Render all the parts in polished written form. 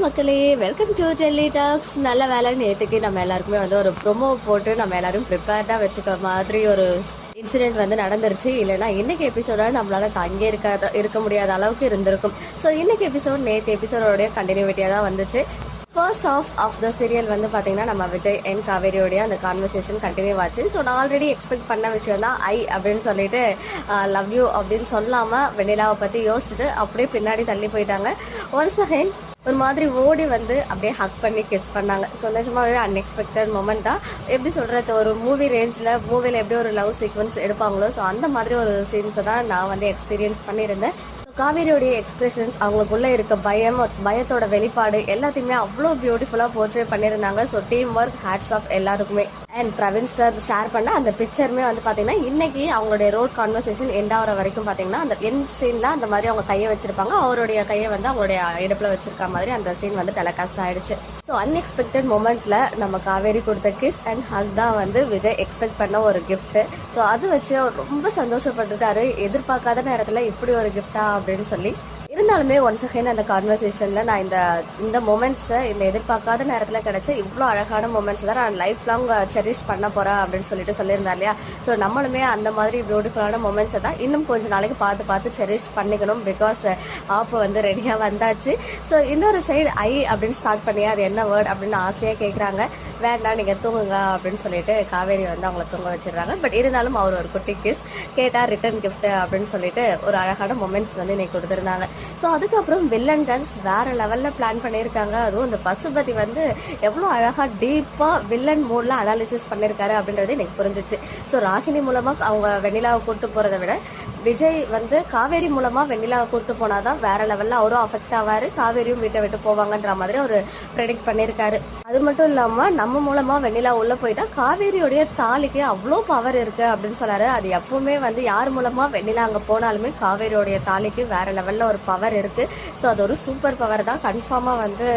மக்களே, welcome to Delhi tax. நல்ல வேலை, நேற்றுக்கு நம்ம எல்லாருக்குமே வந்து ஒரு ப்ரொமோ போட்டு நம்ம எல்லாரும் ப்ரிப்பேர்டாக வச்சுக்க மாதிரி ஒரு இன்சிடென்ட் வந்து நடந்துருச்சு. இல்லைனா இன்னைக்கு எபிசோட நம்மளால தங்கே இருக்க முடியாத அளவுக்கு இருந்திருக்கும். ஸோ இன்னைக்கு எபிசோட் நேற்று எபிசோடோடைய கண்டினியூட்டியாக தான் வந்துச்சு. ஃபர்ஸ்ட் ஆஃப் த சீரியல் வந்து பார்த்தீங்கன்னா நம்ம விஜய் அண்ட் காவேரியோடைய அந்த கான்வர்சேஷன் கண்டினியூ ஆச்சு. ஸோ நான் ஆல்ரெடி எக்ஸ்பெக்ட் பண்ண விஷயம் தான் அப்படின்னு சொல்லிட்டு லவ் யூ அப்படின்னு சொல்லாமல் வெண்ணிலாவை பற்றி யோசிச்சுட்டு அப்படியே பின்னாடி தள்ளி போயிட்டாங்க. ஒன்ஸ் அகைன் ஒரு மாதிரி ஓடி வந்து அப்படியே ஹக் பண்ணி கிஸ் பண்ணாங்க. ஸோ நிஜமாவே அன்எக்ஸ்பெக்டட் மொமெண்ட் தான். எப்படி சொல்கிறது, ஒரு மூவியில் எப்படி ஒரு லவ் சீக்வன்ஸ் எடுப்பாங்களோ ஸோ அந்த மாதிரி ஒரு சீன்ஸை தான் நான் வந்து எக்ஸ்பீரியன்ஸ் பண்ணியிருந்தேன். காவேரியோடைய எக்ஸ்பிரஷன்ஸ், அவங்களுக்குள்ளே இருக்க பயத்தோட வெளிப்பாடு எல்லாத்தையுமே அவ்வளோ பியூட்டிஃபுல்லாக போர்ட்ரே பண்ணியிருந்தாங்க. So team work, hats off எல்லாருக்குமே. அண்ட் பிரவீன் சார் ஷேர் பண்ண அந்த பிக்சருமே வந்து பார்த்தீங்கன்னா இன்னைக்கு அவங்களுடைய ரோட் கான்வர்சேஷன் எண்ட் ஆகிற வரைக்கும் பார்த்தீங்கன்னா அந்த எண்ட் சீனில் அந்த மாதிரி அவங்க கையை வச்சிருப்பாங்க, அவருடைய கையை வந்து அவங்களுடைய இடுப்பில் வச்சிருக்க மாதிரி அந்த சீன் வந்து டெலிகாஸ்ட் ஆயிடுச்சு. ஸோ அன்எக்ஸ்பெக்டட் மொமெண்ட்ல நம்ம காவேரி கொடுத்த கிஸ் அண்ட் ஹக் தான் வந்து விஜய் எக்ஸ்பெக்ட் பண்ண ஒரு கிஃப்ட். ஸோ அது வச்சு ரொம்ப சந்தோஷப்பட்டுட்டாரு. எதிர்பார்க்காத நேரத்தில் இப்படி ஒரு கிஃப்டா அப்படின்னு சொல்லி. இருந்தாலுமே ஒன்ஸ் அகைன் அந்த கான்வர்சேஷனில் நான் இந்த மொமெண்ட்ஸை இந்த எதிர்பார்க்காத நேரத்தில் கிடைச்ச இவ்வளோ அழகான மொமெண்ட்ஸ் தான் நான் லைஃப் லாங் செரிஷ் பண்ண போகிறேன் அப்படின்னு சொல்லிட்டு சொல்லியிருந்தா இல்லையா. ஸோ நம்மளுமே அந்த மாதிரி பியூட்டிஃபுல்லான மொமெண்ட்ஸை தான் இன்னும் கொஞ்சம் நாளைக்கு பார்த்து செரிஷ் பண்ணிக்கணும். பிகாஸ் ஆப்பு வந்து ரெடியாக வந்தாச்சு. ஸோ இன்னொரு சைடு அப்படின்னு ஸ்டார்ட் பண்ணியா அது என்ன வேர்ட் அப்படின்னு ஆசையாக கேட்குறாங்க. வேண்டாம் நீங்கள் தூங்குங்க அப்படின்னு சொல்லிட்டு காவேரி வந்து அவங்கள தூங்க வச்சிடுறாங்க. பட் இருந்தாலும் அவர் ஒரு குட்டி கிஸ் கேட்டால் ரிட்டர்ன் கிஃப்ட் அப்படின்னு சொல்லிட்டு ஒரு அழகான மொமெண்ட்ஸ் வந்து இன்னைக்கு கொடுத்துருந்தாங்க. ஸோ அதுக்கப்புறம் வில்லன் கன்ஸ் வேற லெவலில் பிளான் பண்ணியிருக்காங்க. அதுவும் இந்த பசுபதி வந்து எவ்வளோ அழகாக டீப்பாக வில்லன் மூடில் அனாலிசிஸ் பண்ணியிருக்காரு அப்படின்றது எனக்கு புரிஞ்சிச்சு. ஸோ ராகினி மூலமாக அவங்க வெண்ணிலாவை கூப்பிட்டு போகிறத விட விஜய் வந்து காவேரி மூலமாக வெண்ணிலாவை கூப்பிட்டு போனால் தான் வேற லெவலில் அவரும் அஃபெக்ட் ஆவார், காவேரியும் வீட்டை விட்டு போவாங்கன்ற மாதிரி ஒரு ப்ரெடிக்ட் பண்ணியிருக்காரு. அது மட்டும் இல்லாமல் நம்ம மூலமாக வெண்ணிலா உள்ளே போயிட்டா காவேரியோடைய தாலிக்கு அவ்வளோ பவர் இருக்கு அப்படின்னு சொன்னாரு. அது எப்பவுமே வந்து யார் மூலமாக வெண்ணிலா அங்கே போனாலுமே காவேரியோடைய தாலிக்கு வேற லெவலில் ஒரு பவர் இருக்கு. ஸோ அது ஒரு சூப்பர் பவர் தான். கன்ஃபார்மாக வந்து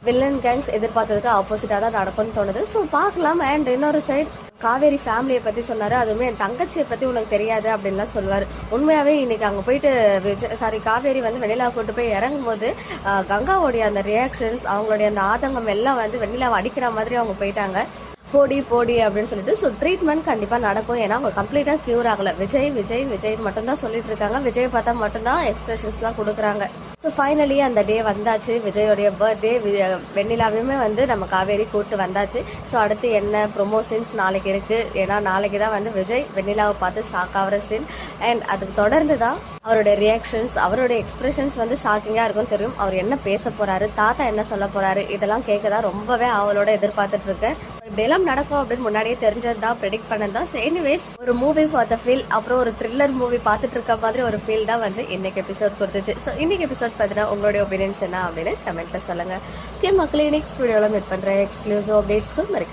வில்லன் கேங்ஸ் எதிர்பார்த்ததுக்கு ஆப்போசிட்டாக தான் நடக்கும்னு தோணுது. ஸோ பார்க்கலாம். அண்ட் இன்னொரு சைடு காவேரி ஃபேமிலியை பற்றி சொன்னார். அதுவுமே என் தங்கச்சியை பற்றி உனக்கு தெரியாது அப்படின்லாம் சொல்லுவார். உண்மையாகவே இன்னைக்கு அங்கே போயிட்டு காவேரி வந்து வெண்ணிலாவை கூட்டு போய் இறங்கும் போது கங்காவோடைய அந்த ரியாக்ஷன்ஸ், அவங்களுடைய அந்த ஆதங்கம் எல்லாம் வந்து வெண்ணிலாவை அடிக்கிற மாதிரி அவங்க போயிட்டாங்க. போடி அப்படின்னு சொல்லிட்டு. ஸோ ட்ரீட்மெண்ட் கண்டிப்பாக நடக்கும். ஏன்னா அவங்க கம்ப்ளீட்டாக க்யூர் ஆகலை. விஜய் மட்டும்தான் சொல்லிட்டு இருக்காங்க. விஜய் பார்த்தா மட்டும்தான் எக்ஸ்பிரஷன்ஸ்லாம் கொடுக்குறாங்க. ஸோ ஃபைனலி அந்த டே வந்தாச்சு. விஜயோடைய பர்த்டே. வெண்ணிலாவையுமே வந்து நம்ம காவேரி கூப்பிட்டு வந்தாச்சு. ஸோ அடுத்து என்ன ப்ரொமோஷன்ஸ் நாளைக்கு இருக்குது. ஏன்னா நாளைக்கு தான் வந்து விஜய் வெண்ணிலாவை பார்த்து ஷாக் ஆகிற சீன். அண்ட் அதுக்கு தொடர்ந்து தான் அவருடைய ரியாக்ஷன்ஸ், அவருடைய எக்ஸ்பிரஷன்ஸ் வந்து ஷாக்கிங்காக இருக்கும்னு தெரியும். அவர் என்ன பேச போகிறாரு, தாத்தா என்ன சொல்ல போகிறாரு, இதெல்லாம் கேட்க தான் ரொம்பவே அவளோட எதிர்பார்த்துட்டு இருக்கேன். இப்படியெல்லாம் நடக்கும் அப்படின்னு முன்னாடியே தெரிஞ்சது தான், ப்ரெடிக்ட் பண்ணது தான். ஸோ எனிவேஸ் ஒரு மூவி ஃபார் த ஃபீல், அப்புறம் ஒரு த்ரில்லர் மூவி பார்த்துட்டு இருக்க மாதிரி ஒரு ஃபீல் தான் வந்து இன்னைக்கு எபிசோட் கொடுத்துச்சு. ஸோ இன்னைக்கு எபிசோட் பார்த்தீங்கன்னா உங்களுடைய ஒப்பீனியன்ஸ் என்ன அப்படின்னு கமெண்ட்ல சொல்லுங்க. மக்களே, நெக்ஸ்ட் வீடியோவில் மீட் பண்ணுறேன். எக்ஸ்க்ளூசிவ் அப்டேட்ஸ்க்கு மறக்காம